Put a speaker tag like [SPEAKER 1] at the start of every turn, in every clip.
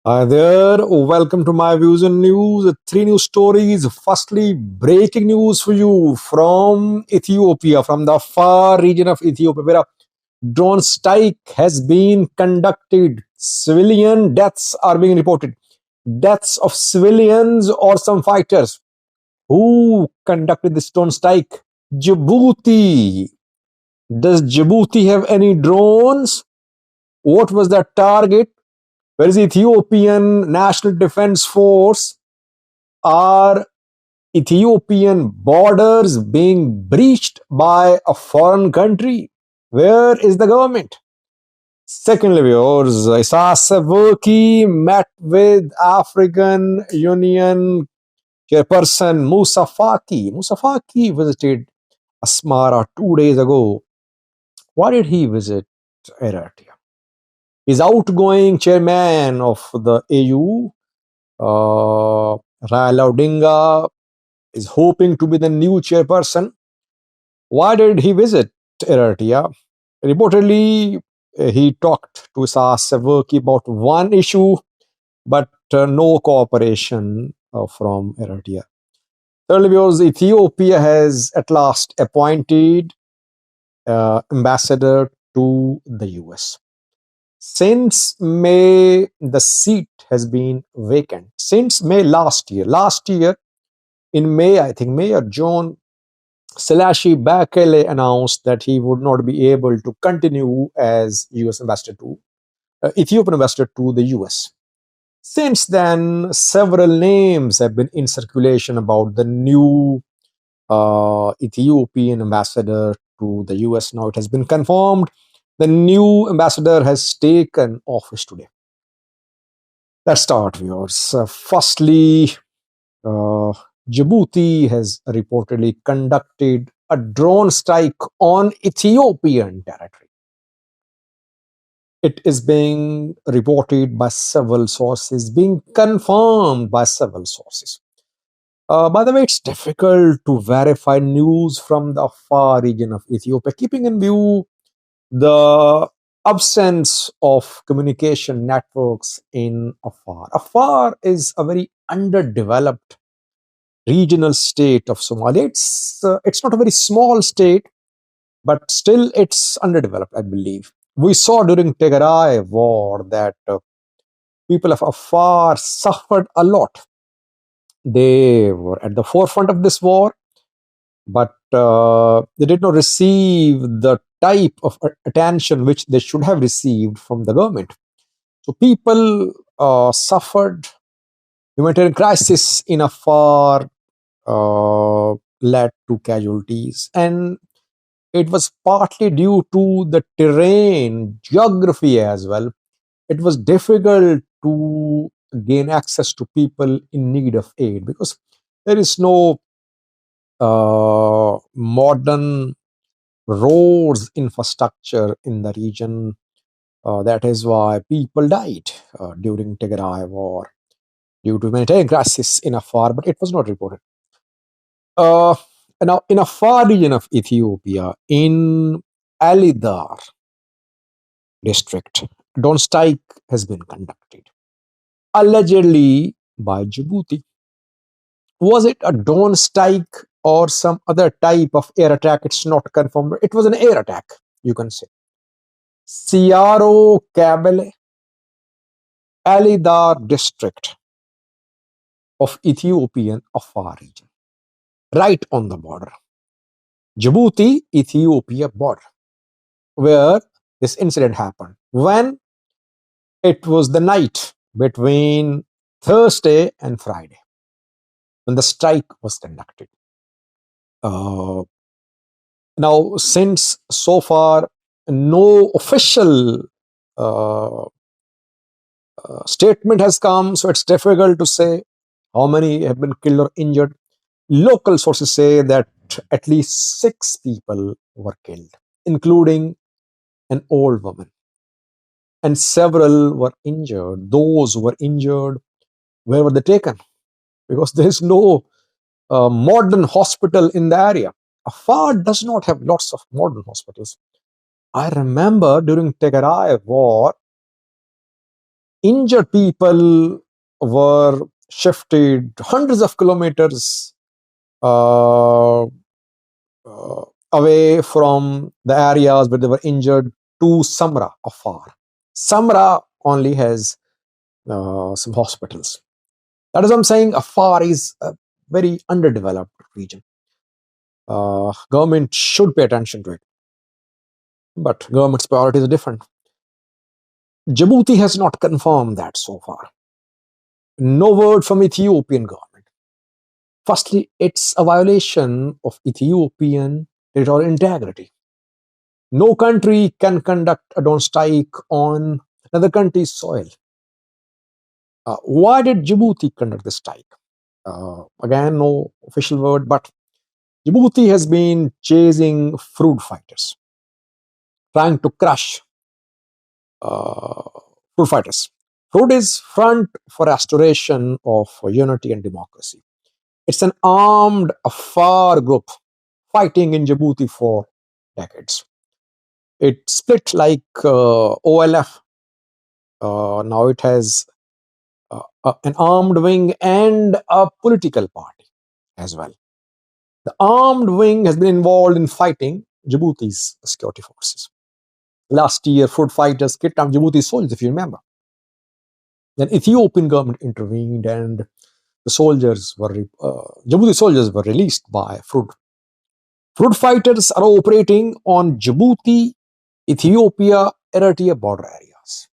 [SPEAKER 1] Hi there, welcome to my views and news. Three news stories. Firstly, breaking news for you from Ethiopia, from the far region of Ethiopia, where a drone strike has been conducted. Civilian deaths are being reported. Deaths of civilians or some fighters. Who conducted this drone strike? Djibouti. Does Djibouti have any drones? What was the target? Where is the Ethiopian National Defense Force? Are Ethiopian borders being breached by a foreign country? Where is the government? Secondly, viewers, Isaias Afwerki met with African Union chairperson Musa Faki. Musa Faki visited Asmara 2 days ago. Why did he visit Eritrea? He's outgoing chairman of the AU, Raila Odinga, is hoping to be the new chairperson. Why did he visit Eritrea? Reportedly, he talked to Isaias Afwerki about one issue, but no cooperation from Eritrea. Thirdly, because Ethiopia has at last appointed ambassador to the US. Since May, the seat has been vacant. Since May last year. Last year, in May, I think May or June, Selassie Bakele announced that he would not be able to continue as US ambassador to Ethiopian ambassador to the US. Since then, several names have been in circulation about the new Ethiopian ambassador to the US. Now it has been confirmed the new ambassador has taken office today. Let's start, viewers. Firstly, uh, Djibouti has reportedly conducted a drone strike on Ethiopian territory. It is being reported by several sources, being confirmed by several sources. By the way, it's difficult to verify news from the Afar region of Ethiopia, keeping in view the absence of communication networks in Afar. Afar is a very underdeveloped regional state of Somalia. It's not a very small state, but still it's underdeveloped, I believe. We saw during Tigray war that people of Afar suffered a lot. They were at the forefront of this war, but they did not receive the type of attention which they should have received from the government. So people suffered. Humanitarian crisis in Afar led to casualties, and it was partly due to the terrain, geography as well. It was difficult to gain access to people in need of aid because there is no modern roads infrastructure in the region. That is why people died during Tigray war due to humanitarian crisis in Afar, but it was not reported. Uh, Now, in a far region of Ethiopia, in Alidar district, drone strike has been conducted, allegedly by Djibouti. Was it a drone strike or some other type of air attack? It's not confirmed. It was an air attack, you can say. Siaro Kabele, Alidar district of Ethiopian Afar region, right on the border. Djibouti, Ethiopia border, where this incident happened. When it was the night between Thursday and Friday, when the strike was conducted. Uh, Now, since so far no official uh, statement has come, so it's difficult to say how many have been killed or injured. Local sources say that at least 6 people were killed, including an old woman, and several were injured. Those who were injured, where were they taken? Because there is no modern hospital in the area. Afar does not have lots of modern hospitals. I remember during Tigray war, Injured people were shifted hundreds of kilometers uh, away from the areas where they were injured to Samra, Afar. Samra only has some hospitals. That is what I'm saying. Afar is a very underdeveloped region. Government should pay attention to it, but government's priorities are different. Djibouti has not confirmed that so far. No word from Ethiopian government. Firstly, it's a violation of Ethiopian territorial integrity. No country can conduct a drone strike on another country's soil. Why did Djibouti conduct the strike? Again, no official word, but Djibouti has been chasing fruit fighters, trying to crush uh, fruit fighters. Fruit is Front for Restoration of Unity and Democracy. It's an armed Afar group fighting in Djibouti for decades. It split like OLF. Now it has an armed wing and a political party as well. The armed wing has been involved in fighting Djibouti's security forces. Last year, fruit fighters kidnapped Djibouti soldiers, if you remember. Then Ethiopian government intervened, and the Djibouti soldiers were released by fruit. Fruit fighters are operating on Djibouti, Ethiopia, Eritrea border areas.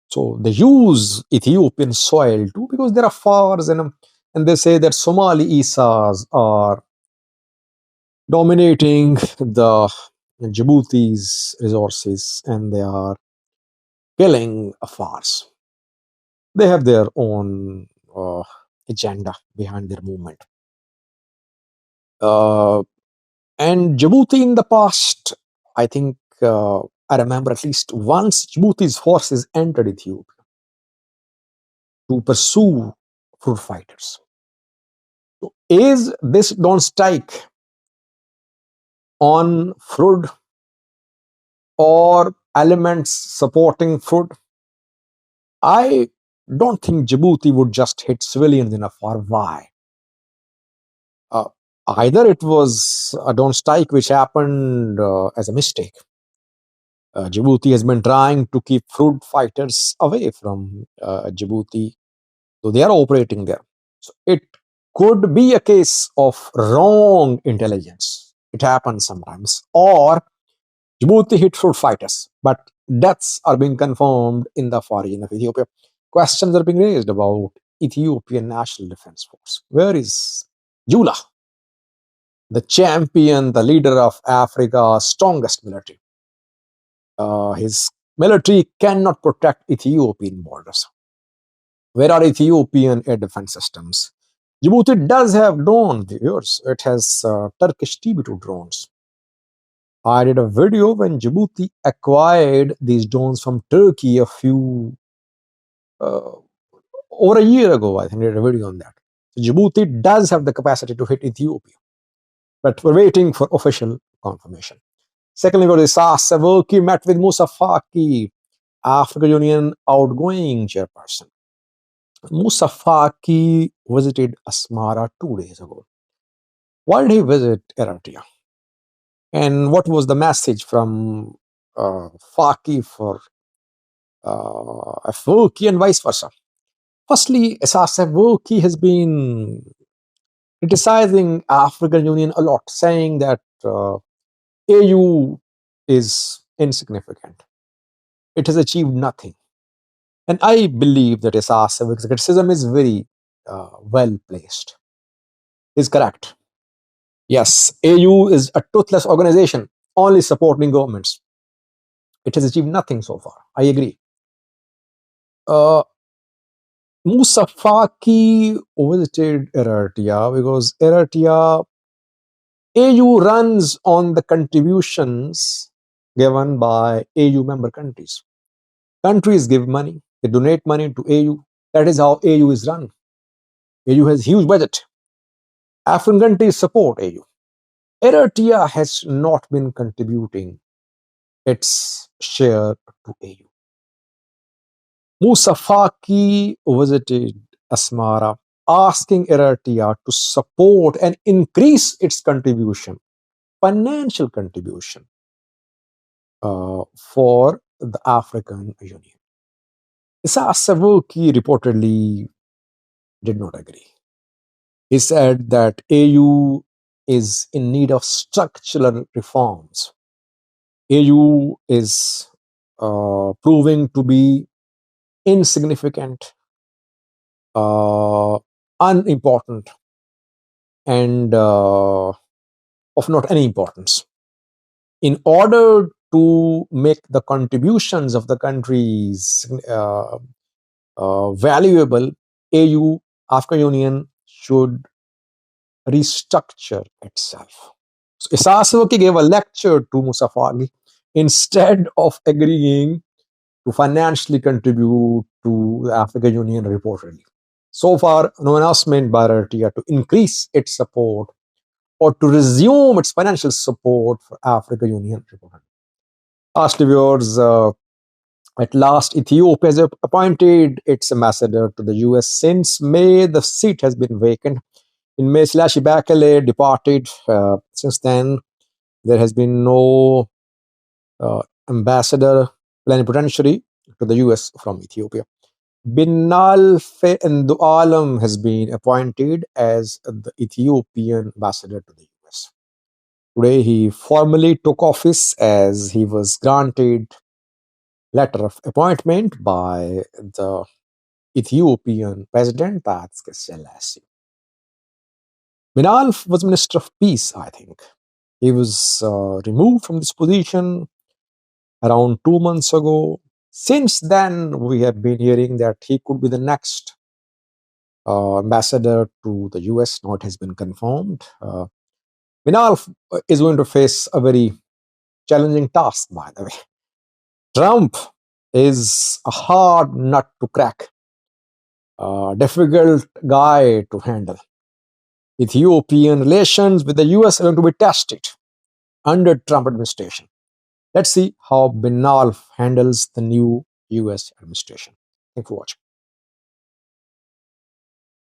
[SPEAKER 1] So they use Ethiopian soil too because there are Afars and they say that Somali Isas are dominating the Djibouti's resources and they are killing Afars. They have their own agenda behind their movement. And Djibouti in the past, I think I remember at least once Djibouti's forces entered Ethiopia to pursue fruit fighters. So is this don't strike on fruit or elements supporting fruit? I don't think Djibouti would just hit civilians in Afar. Why? Uh, Either it was a don't strike which happened as a mistake. Djibouti has been trying to keep fruit fighters away from Djibouti, so they are operating there. So it could be a case of wrong intelligence. It happens sometimes. Or Djibouti hit fruit fighters, but deaths are being confirmed in the far region of Ethiopia. Questions are being raised about Ethiopian National Defense Force. Where is Jula, the champion, the leader of Africa's strongest military? His military cannot protect Ethiopian borders. Where are Ethiopian air defense systems? Djibouti does have drones, viewers. It has Turkish TB2 drones. I did a video when Djibouti acquired these drones from Turkey uh, over a year ago. I think I did a video on that. So Djibouti does have the capacity to hit Ethiopia, but we're waiting for official confirmation. Secondly, we got Isas Afwerki met with Moussa Faki, African Union outgoing chairperson. Moussa Faki visited Asmara 2 days ago. Why did he visit Eritrea? And what was the message from Faki for Afwerki and vice versa? Firstly, Isas Afwerki has been criticizing African Union a lot, saying that AU is insignificant. It has achieved nothing. And I believe that Isas Afwerki's criticism is very well placed. Is correct. Yes, AU is a toothless organization, only supporting governments. It has achieved nothing so far. I agree. Moussa Faki visited Eritrea because Eritrea AU runs on the contributions given by AU member countries. Countries give money, they donate money to AU. That is how AU is run. AU has huge budget. African countries support AU. Eritrea has not been contributing its share to AU. Musa Faki visited Asmara, asking Eritrea to support and increase its contribution, financial contribution, for the African Union. Issa Savuki reportedly did not agree. He said that AU is in need of structural reforms. AU is proving to be insignificant, unimportant, and of not any importance. In order to make the contributions of the countries valuable, AU, African Union, should restructure itself. So Isaswaki gave a lecture to Musafali instead of agreeing to financially contribute to the African Union reportedly. So far, no announcement by Eritrea to increase its support or to resume its financial support for African Union reportedly. Lastly, viewers, at last, Ethiopia has appointed its ambassador to the US. Since May, the seat has been vacant. In May, Slashi Bakale departed. Since then, there has been no ambassador plenipotentiary to the US from Ethiopia. Binal Ndualam has been appointed as the Ethiopian ambassador to the US. Today, he formally took office as he was granted letter of appointment by the Ethiopian president, that's Selassie. Binal was Minister of Peace, I think. He was removed from this position around 2 months ago. Since then, we have been hearing that he could be the next ambassador to the US. Now it has been confirmed. Binal is going to face a very challenging task, by the way. Trump is a hard nut to crack, a difficult guy to handle. Ethiopian relations with the US are going to be tested under Trump administration. Let's see how Binal handles the new US administration. Thanks for watching.